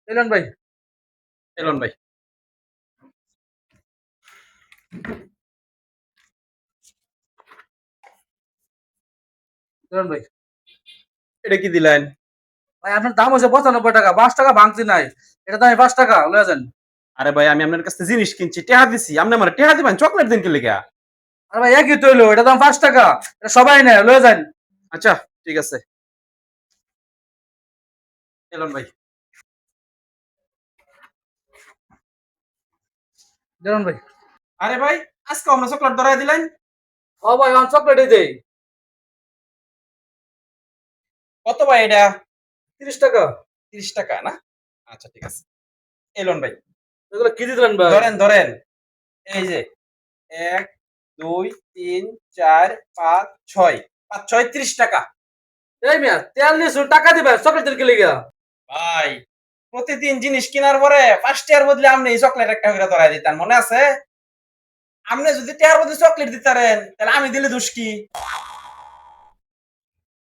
এলেন ভাই। এলন ভাই। এলেন ভাই। এটা কি দিলেন? ভাই আপনার দাম হচ্ছে 95 টাকা, 5 টাকা ভাঙতি নাই। এটা দাম 5 টাকা লয়ে যান। আরে ভাই আমি আপনার কাছে জিনিস কিনছি, টেহা দিছি, আপনি আমার টেহা দিবেন, চকলেট দিন কি লিগা? আরে ভাই একই তো হইলো, এটা দাম 5 টাকা। এটা সবাই নেয়, লয়ে যান। আচ্ছা ঠিক আছে। এলন ভাই। দেন ভাই। আরে ভাই, আজকে আমরা চকলেট ধরাই দিলেন। ও ভাই অন চকলেটই দেই। কত ভাই এটা? 30 টাকা। 30 টাকা না? আচ্ছা ঠিক আছে। এলন ভাই, এগুলো কি দিলেন ভাই? ধরেন ধরেন। এই যে 1 2 3 4 5 6, 5 6 30 টাকা। এই মিয়া তেল নিছু টাকা দিবেন চকলেট দিল কি লিগা? ভাই, প্রতিদিন জিনিস কেনার পরে 5 টাকার বদলে আপনি এই চকলেট একটা করে ধরাই দিতেন, মনে আছে? আপনি যদি টেহার বদলে চকলেট দিতারেন তাহলে আমি দিলে দোষ কি?